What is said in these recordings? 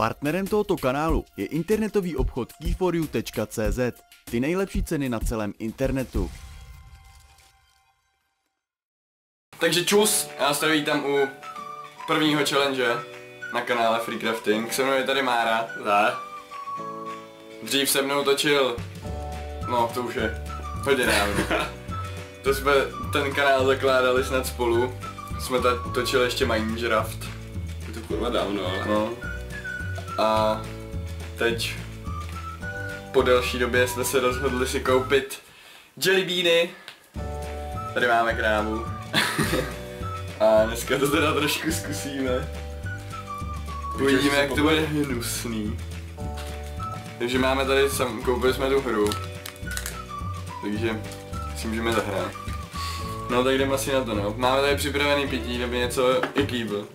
Partnerem tohoto kanálu je internetový obchod key4u.cz. Ty nejlepší ceny na celém internetu. Takže čus, já vás tady vítám u prvního challenge na kanále Freecrafting. Se mnou je tady Mára. Dřív se mnou točil, no to už je hodně dávno. To jsme ten kanál zakládali snad spolu. Jsme točili ještě Minecraft. Je to kurva dávno, ale... No. A teď po delší době jsme se rozhodli si koupit jelly beany. Tady máme krávu. A dneska to teda trošku zkusíme. Uvidíme, jak to bude hnusný. Takže máme tady, koupili jsme tu hru. Takže si můžeme zahrát. No tak jdeme asi na to, no. Máme tady připravený pití, kdyby něco i kýbl.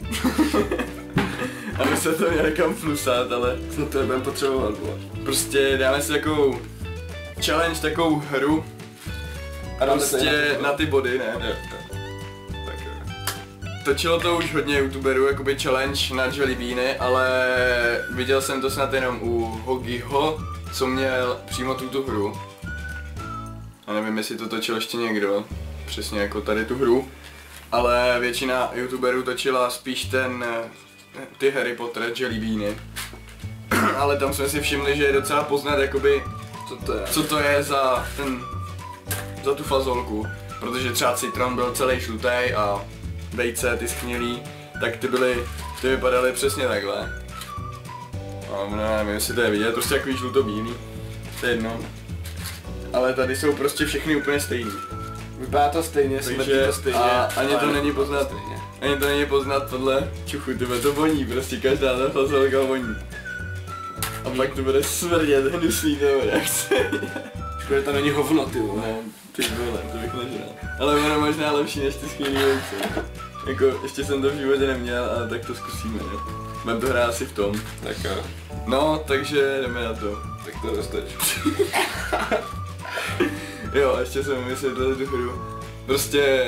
Aby se to měli kam flusat, ale... No to nebudeme potřebovat, vole. Prostě dáme si takovou challenge, takovou hru. A prostě na ty body, ne? Jo. Tak jo. Točilo to už hodně youtuberů, jakoby challenge na jelly beany, ale viděl jsem to snad jenom u Hogiho, co měl přímo tuto hru. A nevím, jestli to točil ještě někdo, přesně jako tady tu hru. Ale většina youtuberů točila spíš ty Harry Potter jelly beany. Ale tam jsme si všimli, že je docela poznat jakoby, co to je za tu fazolku. Protože třeba citron byl celý žlutý a vejce, ty sknělý, tak ty vypadaly přesně takhle. A nevím, jestli to je vidět, prostě takový žlutobílý. To je jedno. Ale tady jsou prostě všechny úplně stejný. Vypadá to stejně, smrdí to stejně. A ani to není poznat, ani to není poznat podle čuchu, tyhle to voní, prostě každá ta fazolka voní. A pak to bude smrdět hnusný, nebo jak se. Škoda, to není hovno, ty vole. No, ty vole, to bych nežral. Ale ono možná lepší než ty skvělý vejce. Jako, ještě jsem to v životě neměl, ale tak to zkusíme, jo. Budeme to hrát si v tom. Tak jo. No, takže jdeme na to. Tak to dostač. Jo, ještě jsem vysvětlil tu hru. Prostě,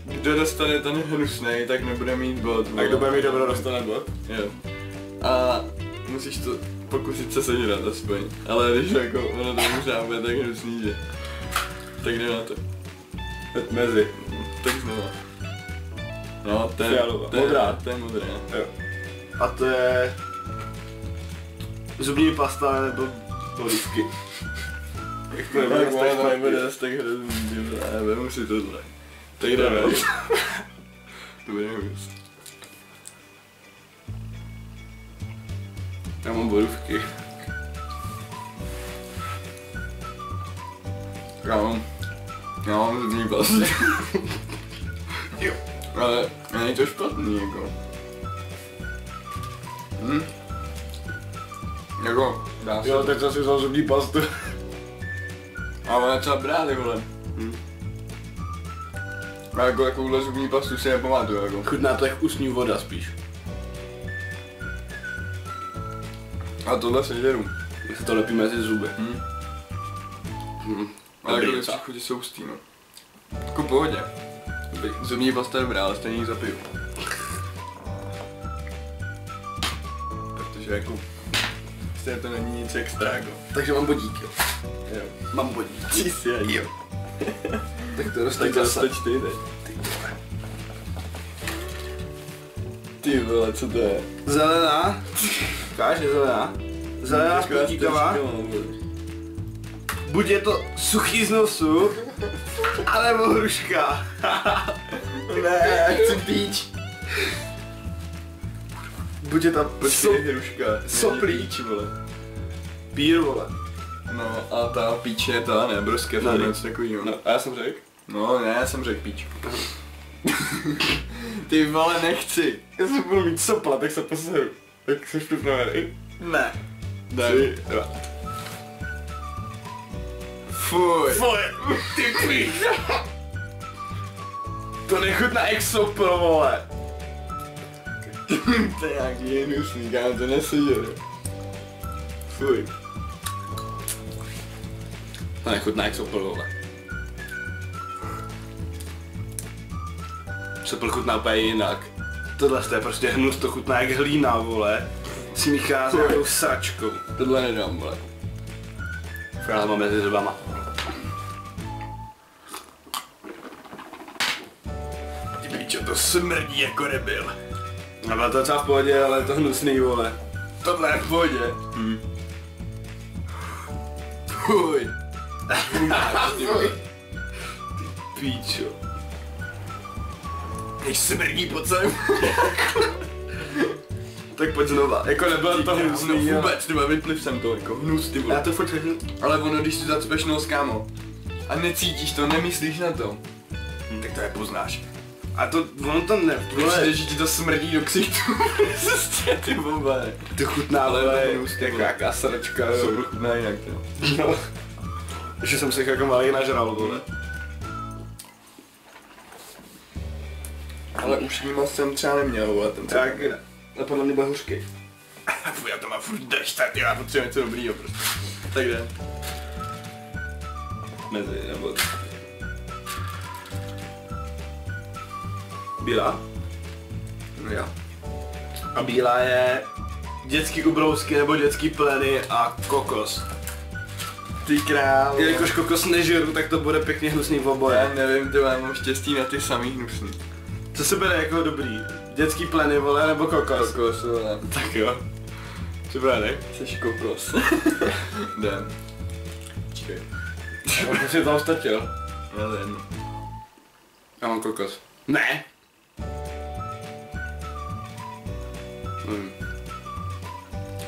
kdo dostane ten hnusnej, tak nebude mít bod. A kdo bude mít dobro, dostane bod? Jo. A musíš to pokusit se sežrat aspoň. Ale když jako ono to možná bude tak hnusný, že... Tak jde na to. Mezi. Tak znova. No, to je modrá. To je modrá. Jo. A to je... zubní pasta nebo olivky. Jak to nebude zase tak hrozný, já vemu si tohle. Tak jdeme. To bude hnus. Já mám borůvky. Já mám zubní pasty. Ale není to špatný, jako. Jako, dá se. Jo, teď jsem si vzal zubní pastu. A ona třeba brát, vole. A jako takovouhle zubní pastu si nepamatuju, jako. Chutná to jak ústní voda spíš. A tohle sežeru. Jak se to lepí mezi zuby. Ale jako ty chutí jsou hustý, no. Jako pohodě. Zubní pasta je dobrá, ale stejně ji zapiju. Protože jako... Prostě to není nic extra, jako. Takže mám bodík, jo. Jo. Mám bodík. Ty si ani. Jo. Tak to Tak zase. ty teď. Ty vole, co to je? Zelená. Ukáže zelená. Zelená spoutíková. Buď je to suchý z nosu, anebo hruška. Ne, já chci píč. Buď je tam Hruška. soplíč, vole. Pír, vole. No a ta píč je ta, ne, broskev, nebo něco takovýho. No, a já jsem řekl? No, ne, já jsem řekl píč. Ty vole, nechci. Já jsem budu mít sopla, tak se poseru. Tak se připravený? Ne. 3, 2. Fuj. Fuj, ty píš. To nechutná jak sopl, vole. To je nějaký hnusný, kámo, to nesežere. Fuj. To nechutná jak sopl, vole. Sopl chutná úplně jinak. Tohle je prostě hnus, to chutná jak hlína, vole. Smíchá s nějakou sračkou. Tohle nedám, vole. Já mám mezi zubama. Ty pičo, to smrdí jako debil. No bylo to docela v pohodě, ale je to hnusný, vole. Tohle je v pohodě. Fuj. Píčo. Než smrdí po celém. Tak pojď znova, jako nebylo to hnusný, no, vůbec, ty vypliv jsem to, jako hnus, ty vole. Já to furt všechno. Ale ono, když si zacpeš nos, kámo, a necítíš to, nemyslíš na to, tak to je poznáš. A to, ono to ne, Vole, že ti to smrdí do ksichtu. Prostě, ty vole. to chutná, Ale vole, to je hnusný, jako vole. jaká sračka, To jo. chutná jinak, jo. No. Že jsem se jich jako malý nažral, vole. Ale už nima jsem třeba neměl, vole, ten Tak, a podle mě bude hořký. Fuj, já to mám furt dešť, tak já potřebuji něco dobrýho prostě. Tak jde. Mezi, nebo... Bílá? No já. A bílá je dětský ubrousky nebo dětský pleny a kokos. Ty král. Jelikož kokos nežeru, tak to bude pěkně hnusný v Já oboje. nevím, ty mám štěstí na ty samý hnusný. Co se bere jako dobrý? Dětský pleny, vole, nebo kokos? Kokos, vole. Tak jo. Co bude, ne? Jseš kokos. Jdem. Čekaj. Já jsem tam statil. Já jdem. Já mám kokos. Ne.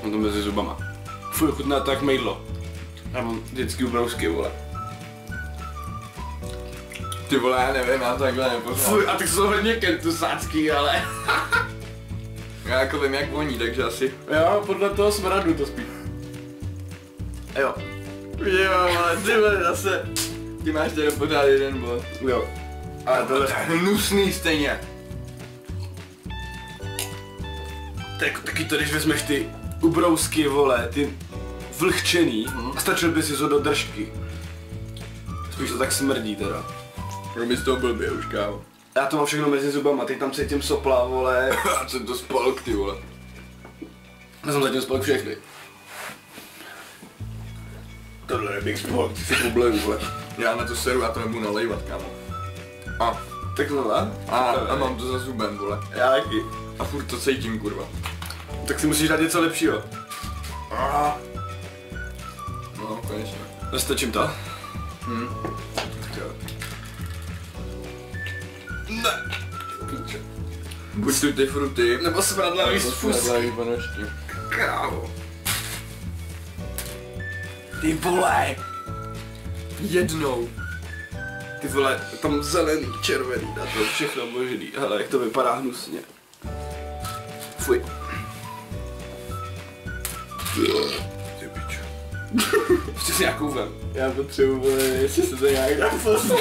Mám to mezi zubama. Fuj, chutná to jak mejdlo. Já mám dětský ubrousky, vole. Ty vole, já nevím, já to takhle nepoznám. Fuj, a ty jsou hodně kentusácký, ale. Já jako vím, jak voní, takže asi. Jo, podle toho smradu to spíš. Jo. Jo, ale ty vole, zase. Ty máš tady pořád jeden bod. Jo. Ale To je hnusný stejně. to je jako taky to, když vezmeš ty ubrousky, vole, ty vlhčený a stačil by si to do držky. Spíš to tak smrdí teda. Robi z toho blbě už, kámo. Já to mám všechno mezi zubama, teď tam cítím sopla, vole. Já jsem to spolk, ty vole. Já jsem zatím spolk všechny. Tohle je Big Sport, ty si pobleju, vole. Já na to seru, já to nebudu nalejvat, kámo. A, Tak znova? a mám to za zubem, vole. Já taky. A furt to cítím, kurva. Tak si musíš dát něco lepšího. No, konečně. Roztočím to. Tak jo. Ne. Píče. Buď tu ty fruty, Nebo smradlavý nebo spust. smradlavý ponožky. Krávo. Ty vole! Jednou. Ty vole, tam zelený, červený, na to všechno možný. Hele, jak to vypadá hnusně. Fuj. Ty pičo. Ještě si nějakou vem. Já potřebuji, vole, jestli se to nějak dá poznat.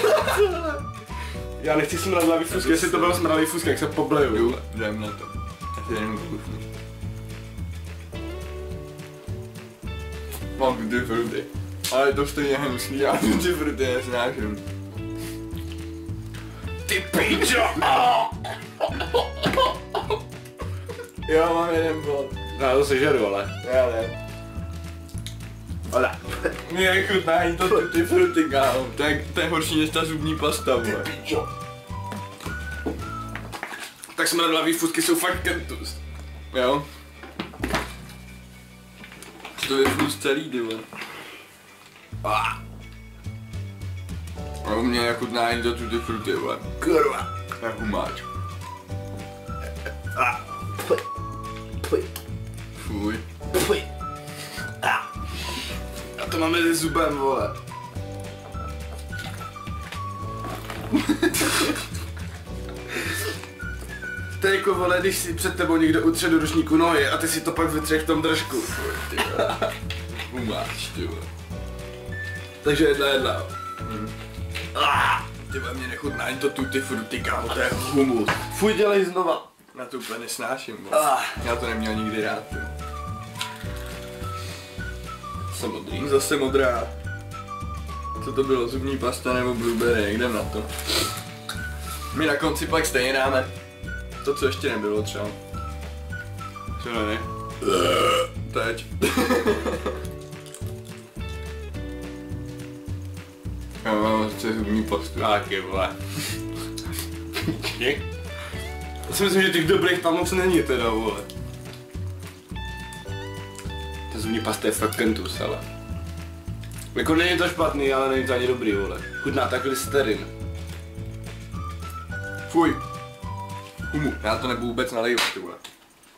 Já nechci smradlavý fusk, jestli to byl smradlavý fusk, jak se pobleju. Jdu, jdem na to. Já si jenom kousnu. Mám tu ty fruty. Ale je to stejně hnusný, já tu ty fruty nesnáším. Ty pičo! Jo, mám jeden bod. Já to sežeru, ale. Já nevím. Ale. Mě chutná ani to ty fruty, kámo. To je horší než ta zubní pasta, vole. Pičo. Tak smradlavý fusky jsou fakt kentus. Jo? To je plus celý, ty vole. A u mě chutná ani to ty fruty, vole. Kurva. Jak humáč. Fuj. Fuj. A to máme mezi zubem, vole. To je jako, vole, když si před tebou někdo utře do ručníku nohy a ty si to pak vytřeš v tom držku. Ty vole. Humáč, ty vole. Takže jedna. Ty vole, mě nechutná ani to tutti frutti, kámo, to je humus. Fuj, dělej znova. Já to úplně nesnáším, vole. Já to neměl nikdy rád, ty. Jsem modrý. Zase modrá. Co to bylo, zubní pasta nebo blueberry, jak jdem na to. My na konci pak stejně dáme to, co ještě nebylo třeba. Co ne? Teď. Já mám chci zubní pastu. Taky, vole. Já si myslím, že těch dobrých tam moc není teda, vole. Ta zubní pasta je fakt kentus, ale. Jako není to špatný, ale není to ani dobrý, vole. Chutná tak Listerin. Fuj. Humu. Já to nebudu vůbec nalejvat, ty vole.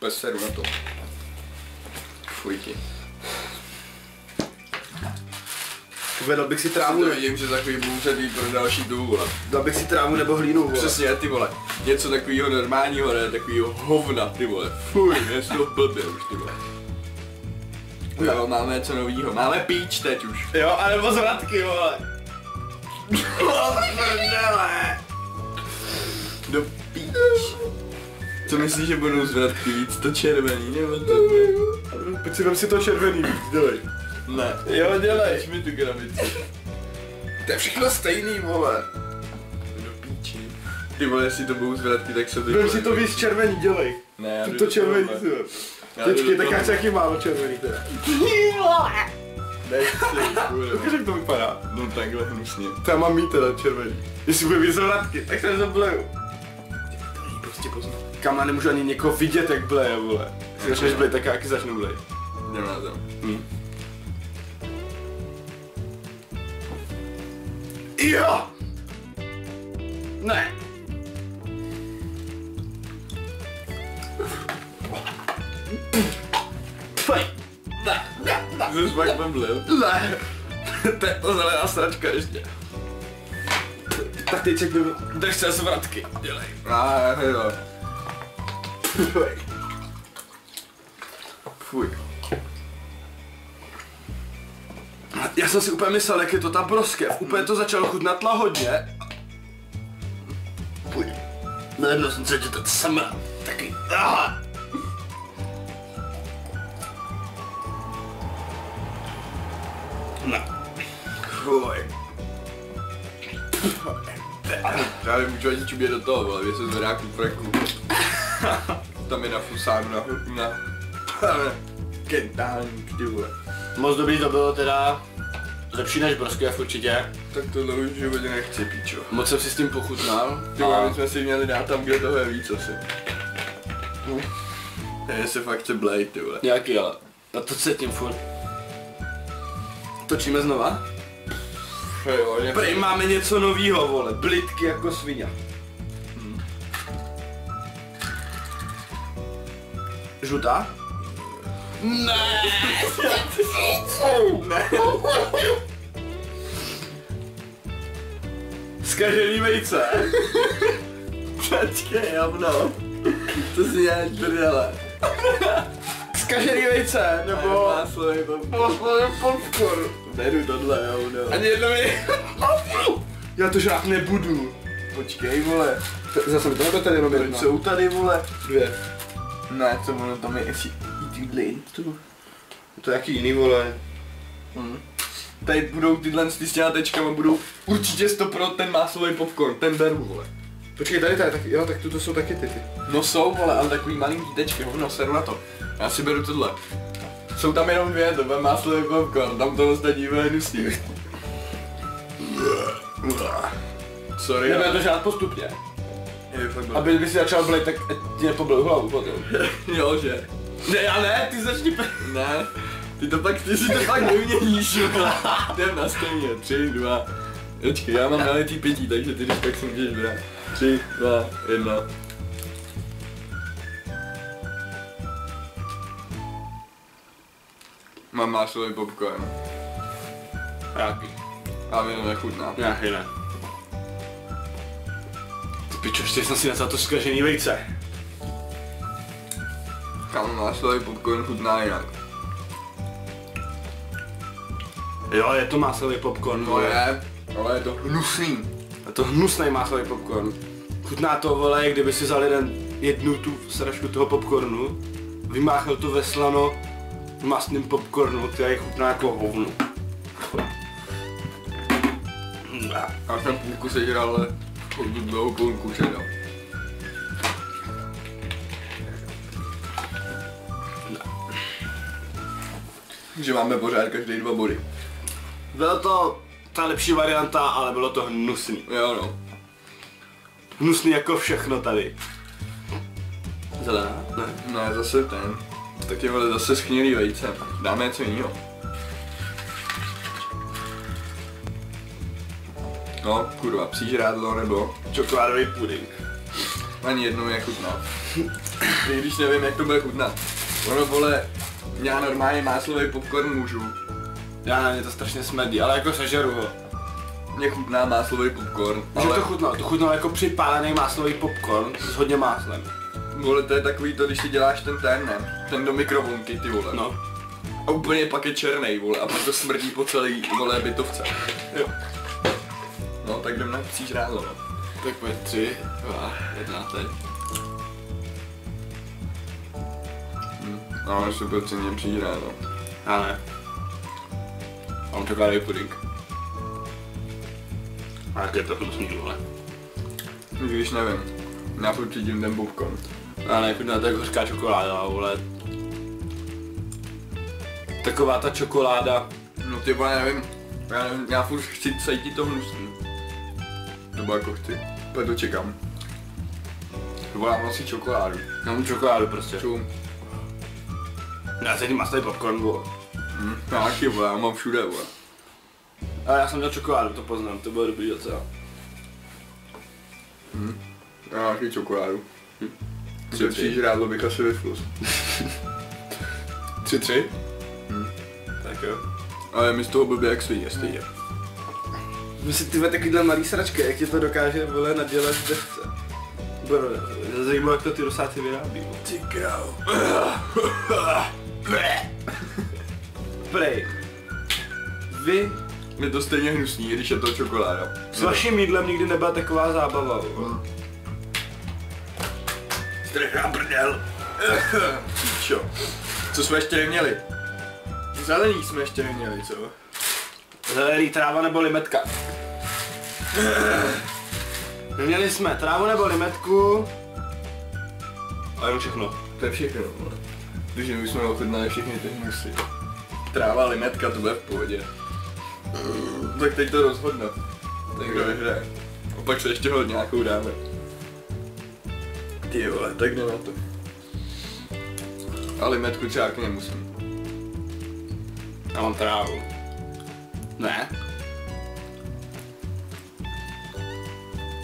Bez seru na to. Fuj ti. Uvedl bych si Já trávu, to vidím, že za chvíli budu muset jít pro další dobu, vole. dal bych si trávu nebo hlínu, vole. Přesně, ty vole. Něco takového normálního, ne? Takového hovna, ty vole. Fuj, je to blbě už, ty vole. Jo, máme něco novýho. Máme píč teď už. Jo, anebo zvratky, vole. Do píč. Co myslíš, že budou zvratky víc? To červený, nebo to? Pojď si vem si to červený víc, dělej. Ne. Jo, dělej. Dej mi tu krabici. To je všechno stejný, vole. Do píči. Ty vole, jestli to budou zvratky, tak se Vem si to víc červený, dělej. Ne, já jdu To do červený tohohle. si vem. Já jdu Počkej, do tak já chci tohohle. jaký málo červený teda. Nechci, kurva. Ukáž, jak to vypadá. No takhle hnusně. To já mám mít teda červený. Jestli bude víc zvratky, tak se zableju. To není prostě poznat. Kam já nemůžu ani někoho vidět, jak bleje, vole. Jestli začneš blejt, tak já taky začnu blejt. Jdem na to. Jo! Ne! Fuj! Ty jsi fakt neblil. Ne! To je to zelená sračka ještě. Tak teď ček, drž se zvratky, dělej. Jo. Fuj. Já jsem si úplně myslel, jak je to ta broskev. Úplně to začalo chutnat lahodně. Fuj. Najednou jsem cítil to samé. Taky. Aha. No. Fuj. Já nemůžu ani čubět do toho, vole, se zvedá ku freku. Tam je nafusáno na kentánk, ty vole. Moc dobrý to bylo teda. Lepší než broskev určitě. Tak tohle už v životě nechci, píčo. Moc jsem si s tím pochutnal. Ty vole, my jsme si měli dát tam, kde toho je víc asi. Je se fakt chce blejt, ty vole. Nějaký, ale. Na to cítím furt. Točíme znova? Jo, Prej máme něco novýho, vole. Blitky jako svině. Žlutá? Ne! Ne. Zkažený vejce. Počkej, javno. To si děláš prdele. Zkažený vejce, nebo... Máslový popcorn. Beru tohle, javno. Ani jedno mi... Já to žrát nebudu. Počkej, vole. Zase mi to nebude tady jenom Proč jedna. jsou tady, vole? Dvě. Ne, co ono tam je, jestli tyhle tu. To je jaký jiný, vole. Tady budou tyhle s těma tečkama, budou určitě 100% ten máslový popcorn, ten beru, vole. Počkej, tady, taky, jo, tak tu jsou taky ty. No jsou, vole, ale takový malinký tečky, hovno, seru na to. Já si beru tohle. Jsou tam jenom dvě, to bude máslový popcorn, tam to ostatní bude hnusný. Sorry, Nebudeme ale... to žrát postupně. Je fakt blbý. Aby by si začal blejt, tak ti nepoblil hlavu potom. Jo, že? Ne, já ne, ty začni Ne, ty si to fakt neuměníš, vole. Jdem na stejně, 3, 2. Počkej, já mám nalitý pití, takže ty když tak si můžeš brát. 3, 2, 1. Mám máslový popcorn. Jaký? A mi to nechutná. Nějaký ne. Ty pičo, ještě jsem si nazval to zkažený vejce. Kam máslový popcorn chutná jinak. Jo, je to máslový popcorn, No vole. je, ale je to hnusný. Je to hnusný máslový popcorn. Chutná to, vole, jak kdyby si vzal jednu tu sračku toho popcornu, vymáchal to ve slano mastným popcornu, který chutná jako hovno. Já jsem půlku sežral, ale druhou půlku předal. že máme pořád každý 2 body. Byla to ta lepší varianta, ale bylo to hnusný. Jo no. Hnusný jako všechno tady. Zelená? Ne. Ne, zase ten. Tak je vole zase schnilý vejce. Dáme něco jiného. No, kurva, psí žrádlo nebo Čokoládový puding. ani jednou nechutná. I když nevím, jak to bude chutnat. Ono, vole, já normálně máslový popcorn můžu. Já na mě to strašně smrdí, ale jako sežeru ho. Mně chutná máslový popcorn, Ale... ale... To chutnalo jako připálený máslový popcorn s hodně máslem. Vole, to je takový to, když si děláš ten, ne? Ten do mikrovlnky, ty vole. No. A úplně pak je černej, vole, a pak to smrdí po celý, vole, bytovce. Jo. No, tak jdem na psí žrádlo, no. Tak pojď 3, 2, 1, teď. No, ale super ceně psí žrádlo. Já ne. Mám čokoládový puding. A jak je to hnusný, vole. Když nevím, já furt cítím ten popcorn. Já ne, chutná to jako hořká čokoláda, vole. Taková ta čokoláda. No ty vole, nevím, já furt chci cítit to hnusný. Nebo jako chci, to čekám. Volám asi čokoládu. Já mám čokoládu prostě. Čum. Já cítím masný popcorn, vole. Já taky, vole, já mám všude, vole. Ale já jsem měl čokoládu, to poznám, to bylo dobrý docela. Já taky čokoládu. 3-3. Psí žrádlo bych asi vyflus. 3-3? Tak jo. Ale mi z toho blbě jak svině stejně. Myslím, ty takovýhle malý sračky, jak ti to dokáže, vole, nadělat v desce. Bro, zajímavé, jak to ty rosáci vyrábí. Ty král. Prej. Vy Je to stejně hnusný, když je to čokoláda. s vaším jídlem nikdy nebyla taková zábava, vole. Strechá brdel. Píčo. Co jsme ještě neměli? Zelený jsme ještě neměli, co? Zelený, tráva nebo limetka. Neměli jsme trávu nebo limetku. A jenom všechno. To je všechno, vole. Takže my jsme ochutnali všechny ty hnusy. Tráva, limetka, to bude v pohodě. Tak teď to rozhodne. Tak kdo vyhraje. A pak se ještě hodně nějakou dáme. Ty vole, tak jdeme na to. A limetku třeba taky nemusím. Já mám trávu. Ne?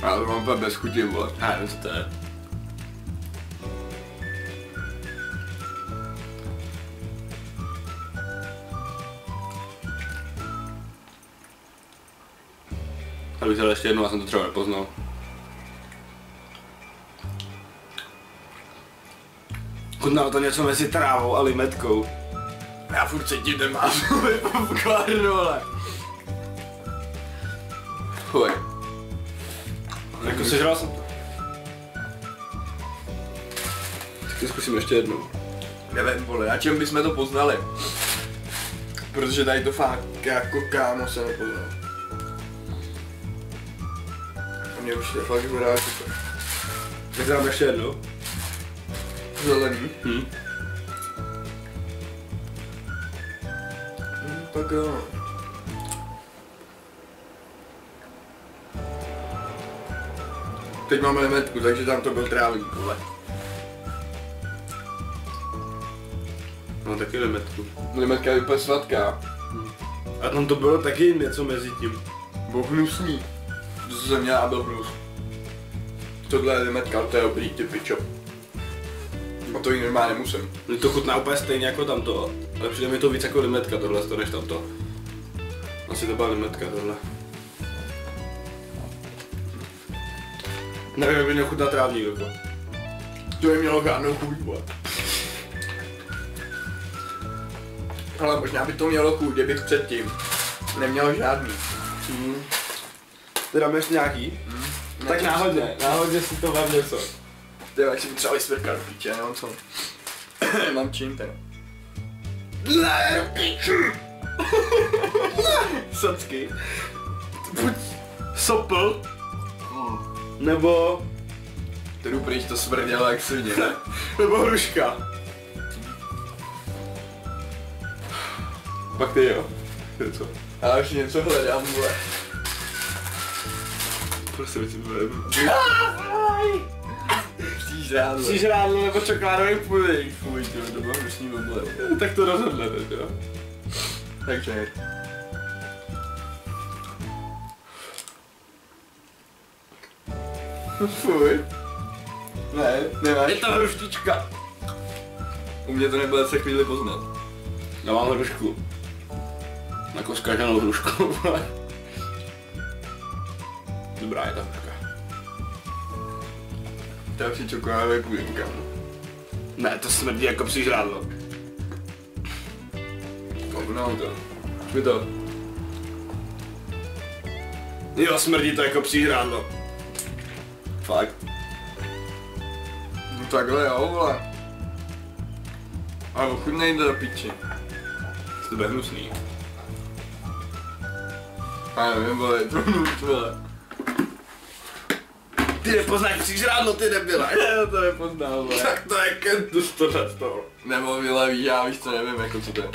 Ale to mám úplně bez chuti, vole. Já nevím, co to je. A bych to ještě jednou, já jsem to třeba nepoznal. Chutnalo to něco mezi trávou a limetkou. Já furt cítím ten máslový popcorn, vole. Fuj. Jako sežral jsem to. Tak to zkusím ještě jednou. Nevím, vole, na čem bychom to poznali? Protože tady to fakt jako kámo se nepoznal. A mě už je fakt vypadá super. Tak dám ještě jednou. Zelený. Tak jo. Teď máme limetku, takže tam to byl trávník, vole. Mám taky limetku. Limetka je úplně sladká. A tam to bylo taky něco mezi tím. Byl hnusný. To jsem měl a byl hnus. Tohle je limetka, to je dobrý, ty pičo. A to jí normálně musím. Mně to chutná úplně stejně jako tamto, ale přijde mi to víc jako limetka tohle, než tamto. Asi to byla limetka tohle. Nevím, jak by měl chutnat trávník jako. To by mělo žádnou chuť, vole. Ale možná by to mělo chuť, kdybych předtím neměl žádný. Ty dáme ještě nějaký? Tak náhodně si to vám něco. Ty jak si potřeba vysvrkat, píče, já nemám co. Nemám čím ten. Socky. Buď sopl, nebo... To jdu pryč, to smrdělo jak svině, ne? nebo hruška. Pak ty jo. Ty co? Já už něco hledám, vole. Prostě mi si vyberu. Přížrádlo. Přížrádlo nebo čokoládový puding. Fuj, tyjo, to bylo hnusný oble. Tak to rozhodnete, jo. Takže. Fuj. Ne, nemáš. Je to hruštička. U mě to nebude se chvíli poznat. Já mám hrušku. Jako zkaženou hrušku. Dobrá je ta hruška. To je při čokoládové pudinka. Ne, to smrdí jako přížrádlo. No, to. To. Jo, smrdí to jako přížrádlo. Fakt. No takhle jo, vole. Ale ochutnej to do piči. To bude hnusný. A nevím, vole, je to hnus, vole. Ty nepoznáš přížrádlo, ty debile. Já to nepoznal, vole. Tak to je kentus tohle z toho. Nebo vyleví, já víš co, nevím, jako co to je.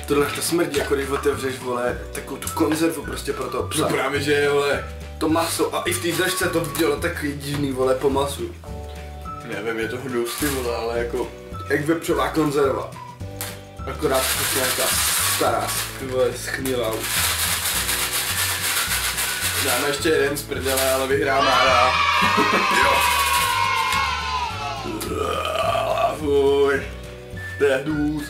Tohle to smrdí, jako když otevřeš, vole, takovou tu konzervu prostě pro toho psa. No právě, že je, vole. To maso a i v té držce to dělá takový divný, vole, po masu. Nevím, je to hnus, ty vole, ale jako. Jak vepřová konzerva. Akorát prostě nějaká stará, ty vole, schnilá už. Dáme ještě jeden z prdele, ale vyhrá Mára. Jo. Fuj. To je hnus.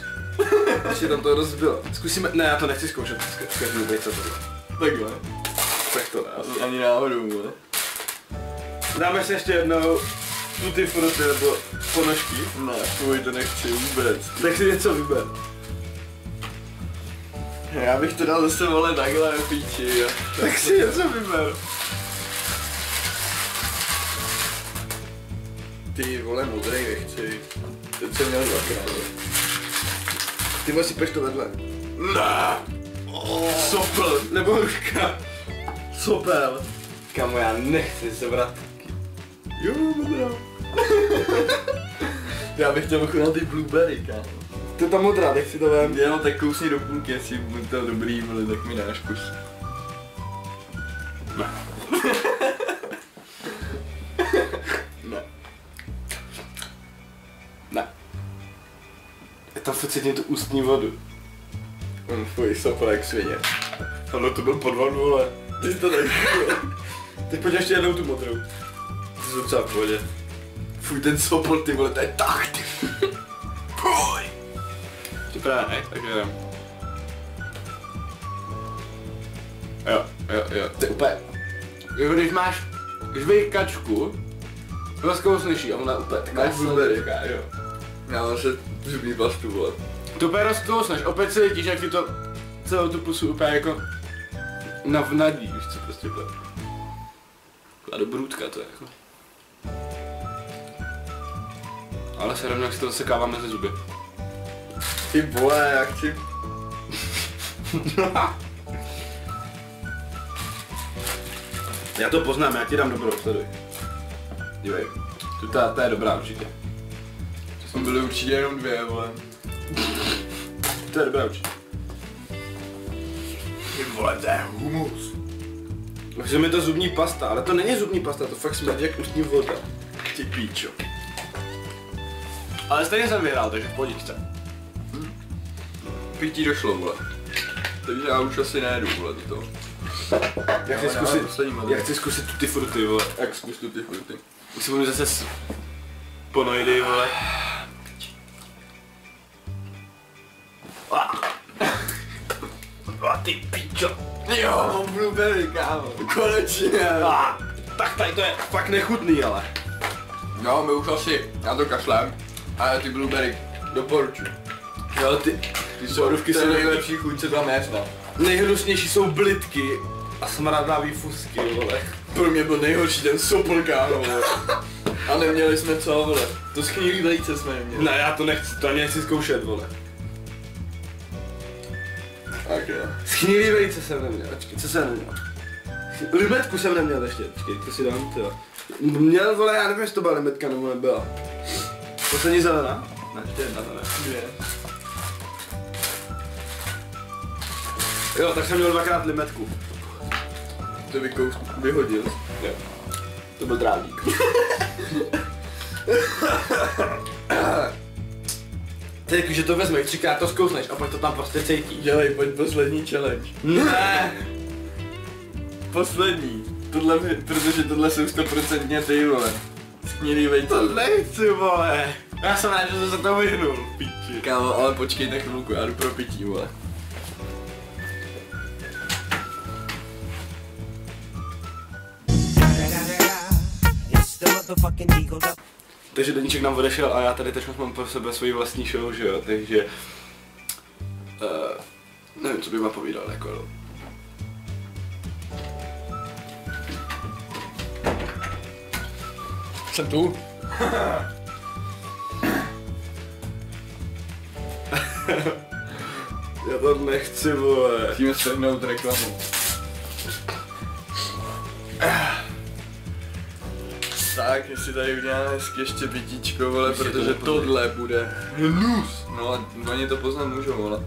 Ještě tam to rozbilo. Zkusíme, ne, já to nechci zkoušet, zkažu vejce tohle. Takhle. Tak to ne. Ani náhodou, vole. Dáme si ještě jednou tutti frutti nebo ponožky. Ne, fuj, to nechci vůbec. Tak si něco vyber. Já bych to dal zase, vole, takhle do píči, jo. Tak si něco vyber. Ty vole, modrej nechci. Teď jsem měl dvakrát. Ty vole, sypeš to vedle. Ne. Sopel, nebo hruška. Sopel. Kamo, já nechci sebrat. Jo, modrá. Já bych chtěl ochutnat ty blueberry, kámo. To je ta modrá, tak si to vem. Jenom tak kousni do půlky, jestli bude to dobrý, vole, tak mi dáš kus. Ne. Ne. Ne. Já tam fakt cítím tu ústní vodu. Fuj, sopel jak svině. Ano, to byl podvod, vole. Ty jsi to tak. Teď pojď ještě jednou tu modrou. Ty jsou docela v pohodě. Fuj, ten sopel, ty vole, to je tak, ty. Fuj. Dobrá, ne? Tak jdem. Jo. To je úplně... Jako když vyjít kačku, to zkousneš jí a ona je úplně taková blueberry. jo. Já mám se zubní pastu, vole. To úplně rozkousneš, opět si vidíš, jak ti to celou tu pusu úplně jako navnadí, víš co prostě bude. A do brůdka to je jako. Ale se rovnou, jak si to zasekává mezi zuby. Ty vole, já chci. Já to poznám, já ti dám dobrou, sleduj. Dívej, ta je dobrá určitě. To jsme byli určitě jenom dvě, vole. To je dobrá určitě. Ty vole, to je humus. Takže mi to zubní pasta, ale to není zubní pasta, to fakt smrdí jak ústní voda. Ty píčo. Ale stejně jsem vyhrál, takže v pohodičce. Pití došlo, vole. Takže já už asi nejedu, vole, do toho. Já chci zkusit tutti frutti, vole. Jak zkus tu ty fruty. Už si budu zase ponoidy, vole. A ty pičo. Jo, mám blueberry, kámo. Konečně. Tak tady to je fakt nechutný, ale. No, my už asi, já to kašlem. Ale ty blueberry doporučuji. Jo, ty Borůvky jsou nejlepší chuť, co tam je, no. nejhnusnější jsou blitky a smradlavý fusky, vole. Pro mě byl nejhorší ten sopl, kámo, vole. A neměli jsme co, vole. To schnilý vejce jsme neměli. Ne, já to nechci, to ani nechci zkoušet, vole. Tak jo. Schnilý vejce jsem neměl, počkej, co jsem neměl? Limetku jsem neměl ještě, počkej, to si dám, tyjo. Měl, vole, já nevím, jestli to byla limetka nebo nebyla. Poslední zelená? Ne, ještě jedna zelená. Dvě. Jo, tak jsem měl dvakrát limetku. To vyhodil. Jo. To byl trávník. Teď, že to vezmeš, 3krát to zkousneš a pak to tam prostě cítíš. Dělej, pojď poslední challenge. Ne. Poslední. Tohle, protože tohle jsou 100% ty vole. Snědý vejce. To nechci, vole. Já jsem rád, že jsem se to vyhnul, píči. Kámo, ale počkejte chvilku, já jdu pro pití, vole. Takže Deníček nám odešel a já tady teď mám pro sebe svoji vlastní show, že jo, takže... nevím, co bych vám povídal, jako no. Jsem tu. Já to nechci, vole. Musíme strhnout reklamu. Tak, jestli tady uděláme hezky ještě pitíčko, vole, protože tohle bude hnus. No a oni to poznat můžou, vole.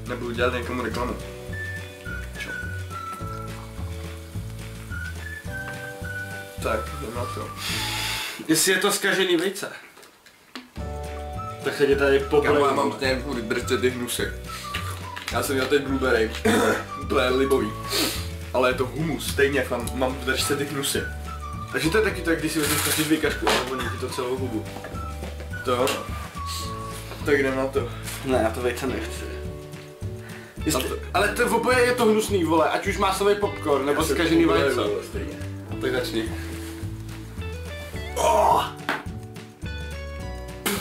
Nebudu dělat někomu reklamu. Čo? Tak, jdem na to. Jestli je to zkažený vejce, tak se tě tady Kámo, já poplejím. mám nějakou držte ty hnusy. Já jsem měl teď blueberry, to je libový. Ale je to humus, stejně mám v držce ty hnusy. Takže to je taky tak, když si vezmeš prostě vykašku a voní ti to celou hubu. To jo. Tak jdem na to. Ne, já to vejce nechci. Ale to v oboje je to hnusný, vole, ať už máslový popcorn nebo zkažený vajce. Tak začni. Oh!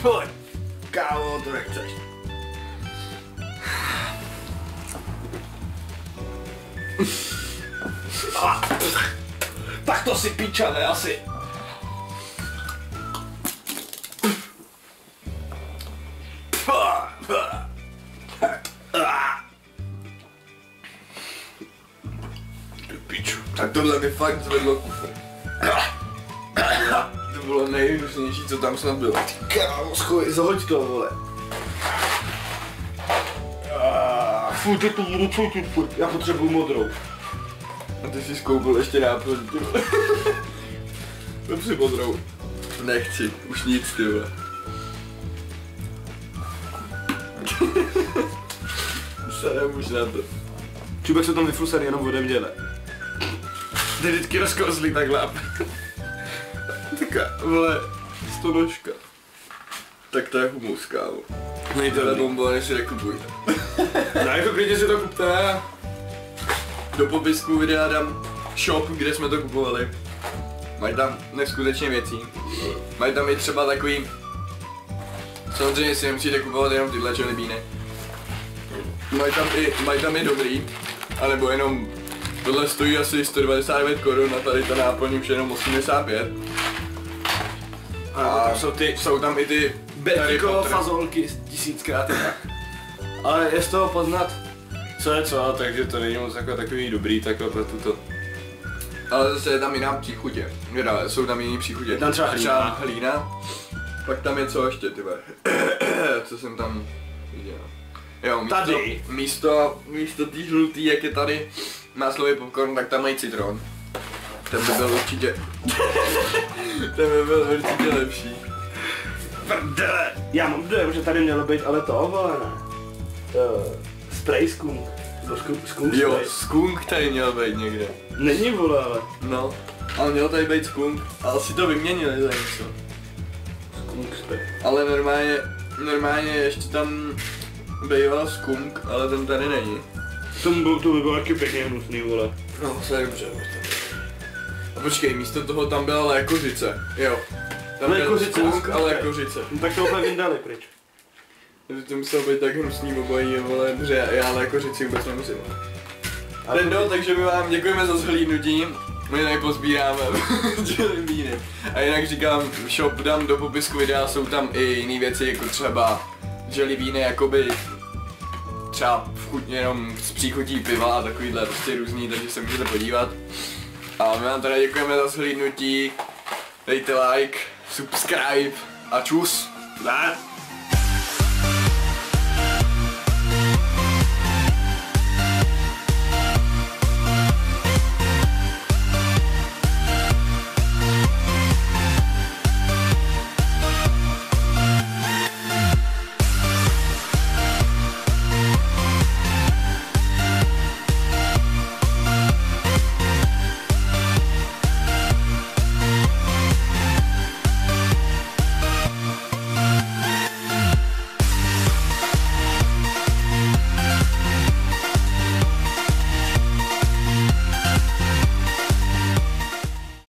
Pojď! Kámo, to nechceš. Tak to si píčane asi. Piču. Tak tohle mi fakt zvedlo kufr. To bylo nejhnusnější, co tam snad bylo. Kámo, schoj, zahoď to, vole. Fuj, to budu cítit furt. Já potřebuju modrou. A ty si skoupil ještě náplň, ty vole. Dobře modrou. Nechci, už nic, ty vole. Serem už na to. Čubek se tam vyflusený jenom ode mě, ne? Ty vždycky rozkouzlí takhle. Taká, vole, stonožka. Tak to je humus, kámo. Nejde Tyhle bombony si nekupujte. No jako klidně si to kupte. Do popisku videa dám shop, kde jsme to kupovali. Mají tam neskutečně věcí. Mají tam i třeba takový... Samozřejmě si nemusíte kupovat jenom tyhle čelibíny. Mají tam i dobrý, anebo jenom... Tohle stojí asi 199 korun a tady ta náplň už jenom 85. A jsou tam i ty Betiko fazolky 1000krát jinak. Ale je z toho poznat, co je co, takže to není moc jako takový dobrý takhle pro tuto. Ale zase je tam jiná příchutě. Jsou tam jiný příchutě. Je tam třeba hlína. Pak tam je co ještě, ty vole. Co jsem tam viděl. Jo, místo tý žlutý, jak je tady máslový popcorn, tak tam mají citron. Ten by byl určitě... lepší. Prdele! Já mám dojem, že tady mělo být ale to ovolené. Spray skunk. Skunk Jo, spray. skunk tady měl být někde. Není, vole, ale. No, ale měl tady být skunk, ale si to vyměnili za něco. Skunk spray. Ale normálně ještě tam býval skunk, ale ten tady není. To by bylo taky pěkně hnusný, vole. No, to je dobře. A počkej, místo toho tam byla lékořice. Jo. Tam byl skunk a lékořice. No tak to úplně vyndali pryč. Takže to muselo být tak hnusný obojí, vole, že já lékořici vůbec nemusím. No, takže my vám děkujeme za zhlídnutí. My tady pozbíráme jelly. A jinak říkám, shop dám do popisku videa, jsou tam i jiné věci, jako třeba jelly beany, jakoby třeba jenom s příchutí piva a takovýhle prostě různý, takže se můžete podívat. A my vám tady děkujeme za zhlídnutí, dejte like, subscribe a čus! Ne?